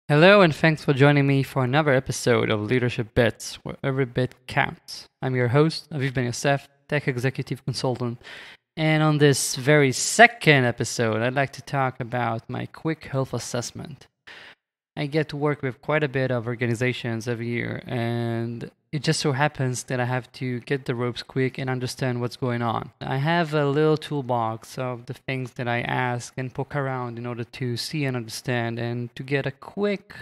Hello, and thanks for joining me for another episode of Leadership Bits, where every bit counts. I'm your host, Aviv Ben-Yosef, Tech Executive Consultant, and on this very second episode, I'd like to talk about my quick health assessment. I get to work with quite a bit of organizations every year, and it just so happens that I have to get the ropes quick and understand what's going on. I have a little toolbox of the things that I ask and poke around in order to see and understand and to get a quick,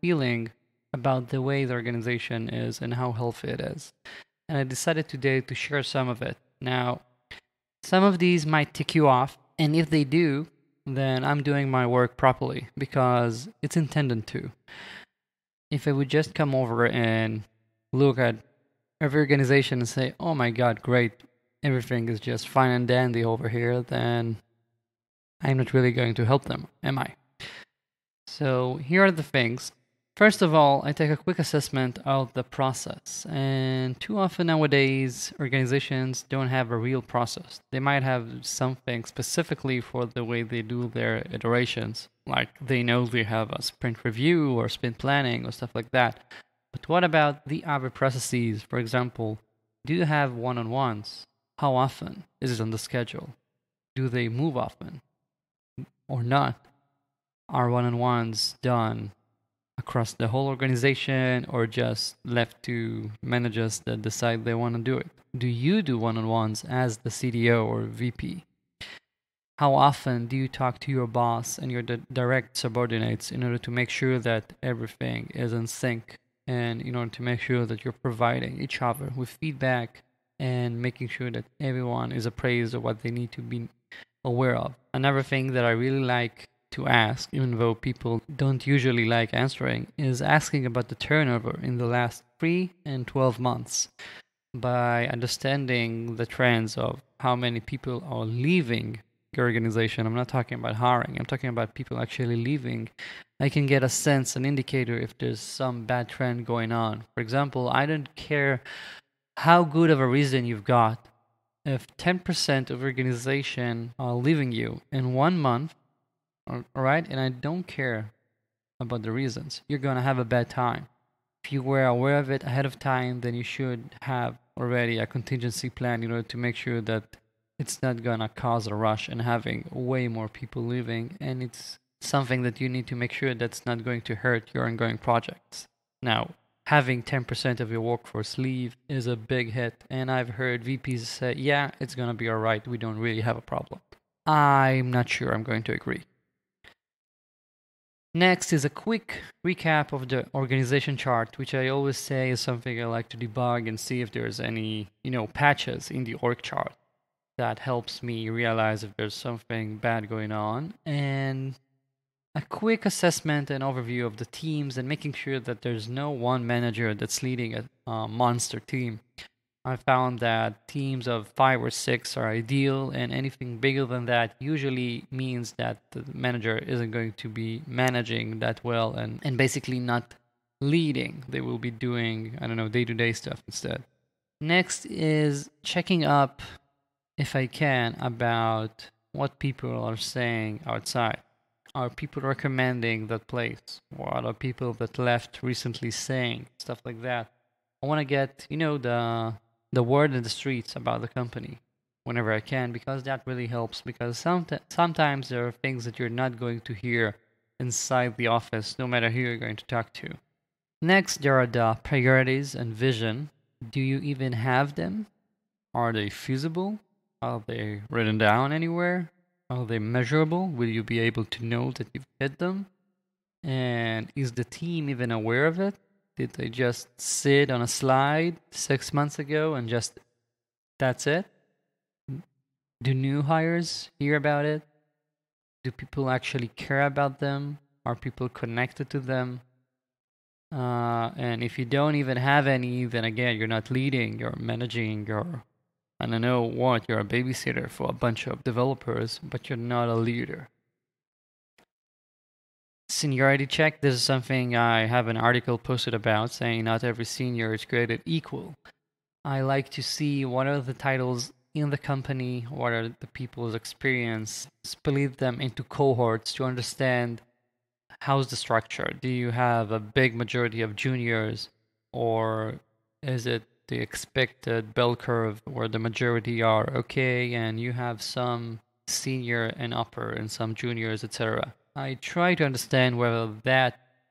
feeling about the way the organization is and how healthy it is. And I decided today to share some of it. Now, some of these might tick you off, and if they do, then I'm doing my work properly because it's intended to. If I would just come over and look at every organization and say, oh my God, great, everything is just fine and dandy over here, then I'm not really going to help them, am I? So here are the things. First of all, I take a quick assessment of the process. And too often nowadays, organizations don't have a real process. They might have something specifically for the way they do their iterations, like they know they have a sprint review or sprint planning or stuff like that. But what about the other processes? For example, do you have one-on-ones? How often is it on the schedule? Do they move often or not? Are one-on-ones done across the whole organization or just left to managers that decide they want to do it? Do you do one-on-ones as the CDO or VP? How often do you talk to your boss and your direct subordinates in order to make sure that everything is in sync and in order to make sure that you're providing each other with feedback and making sure that everyone is appraised of what they need to be aware of? Another thing that I really like to ask, even though people don't usually like answering, is asking about the turnover in the last 3 and 12 months. By understanding the trends of how many people are leaving your organization, I'm not talking about hiring, I'm talking about people actually leaving, I can get a sense, an indicator if there's some bad trend going on. For example, I don't care how good of a reason you've got. If 10% of organization are leaving you in 1 month, all right, and I don't care about the reasons, you're going to have a bad time. If you were aware of it ahead of time, then you should have already a contingency plan in order to make sure that it's not going to cause a rush and having way more people leaving, and it's something that you need to make sure that's not going to hurt your ongoing projects. Now, having 10% of your workforce leave is a big hit, and I've heard VPs say, yeah, it's going to be all right, we don't really have a problem. I'm not sure I'm going to agree. Next is a quick recap of the organization chart, which I always say is something I like to debug and see if there's any, patches in the org chart that helps me realize if there's something bad going on. And a quick assessment and overview of the teams and making sure that there's no one manager that's leading a monster team. I found that teams of 5 or 6 are ideal, and anything bigger than that usually means that the manager isn't going to be managing that well and basically not leading. They will be doing, day-to-day stuff instead. Next is checking up, if I can, about what people are saying outside. Are people recommending that place? What are people that left recently saying? Stuff like that. I want to get, the word in the streets about the company whenever I can, because that really helps, because sometimes there are things that you're not going to hear inside the office, no matter who you're going to talk to. Next, there are the priorities and vision. Do you even have them? Are they feasible? Are they written down anywhere? Are they measurable? Will you be able to know that you've hit them? And is the team even aware of it? Did they just sit on a slide 6 months ago and just that's it? Do new hires hear about it? Do people actually care about them? Are people connected to them? And if you don't even have any, then again, you're not leading, you're managing, you're a babysitter for a bunch of developers, but you're not a leader. Seniority check. This is something I have an article posted about, saying not every senior is created equal. I like to see what are the titles in the company, what are the people's experience, split them into cohorts to understand how's the structure? Do you have a big majority of juniors, or is it the expected bell curve where the majority are okay and you have some senior and upper and some juniors, etc.? I try to understand whether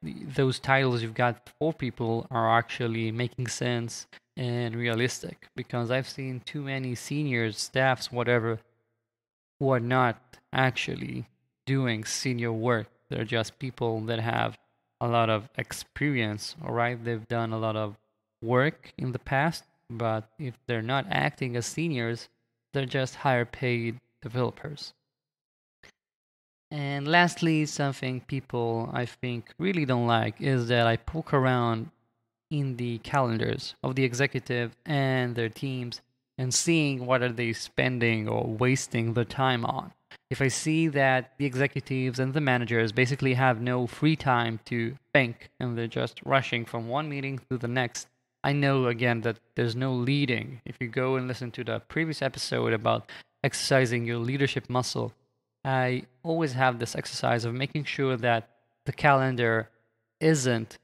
those titles you've got for people are actually making sense and realistic, because I've seen too many seniors, staffs, whatever, who are not actually doing senior work. They're just people that have a lot of experience, all right? They've done a lot of work in the past, but if they're not acting as seniors, they're just higher paid developers. And lastly, something people I think really don't like is that I poke around in the calendars of the executive and their teams and seeing what are they spending or wasting their time on. If I see that the executives and the managers basically have no free time to think and they're just rushing from one meeting to the next, I know again that there's no leading. If you go and listen to the previous episode about exercising your leadership muscle, I always have this exercise of making sure that the calendar isn't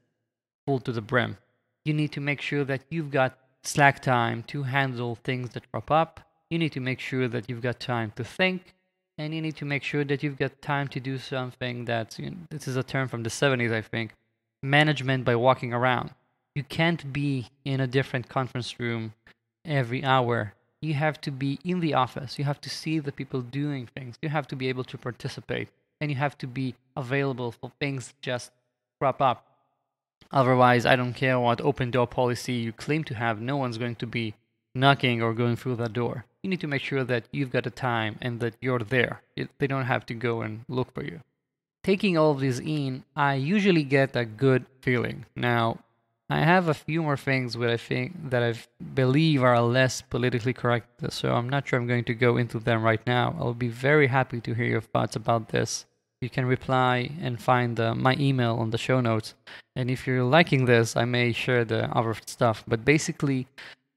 full to the brim. You need to make sure that you've got slack time to handle things that crop up. You need to make sure that you've got time to think. And you need to make sure that you've got time to do something that's, this is a term from the 70s, I think, management by walking around. You can't be in a different conference room every hour. You have to be in the office. You have to see the people doing things. You have to be able to participate. And you have to be available for things that just crop up. Otherwise, I don't care what open door policy you claim to have, no one's going to be knocking or going through that door. You need to make sure that you've got a time and that you're there. They don't have to go and look for you. Taking all of this in, I usually get a good feeling. Now, I have a few more things that I believe are less politically correct, so I'm not sure I'm going to go into them right now. I'll be very happy to hear your thoughts about this. You can reply and find my email on the show notes. And if you're liking this, I may share the other stuff. But basically,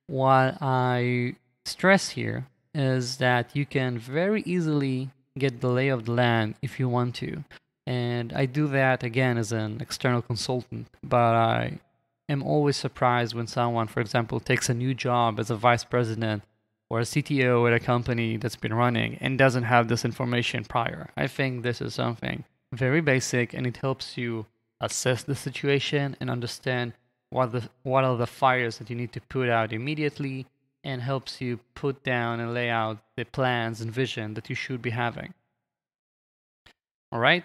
what I stress here is that you can very easily get the lay of the land if you want to. And I do that again as an external consultant, but I am always surprised when someone, for example, takes a new job as a vice president or a CTO at a company that's been running and doesn't have this information prior. I think this is something very basic, and it helps you assess the situation and understand what are the fires that you need to put out immediately, and helps you put down and lay out the plans and vision that you should be having. All right.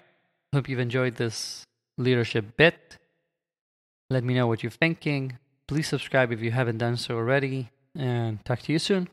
Hope you've enjoyed this leadership bit. Let me know what you're thinking. Please subscribe if you haven't done so already, and talk to you soon.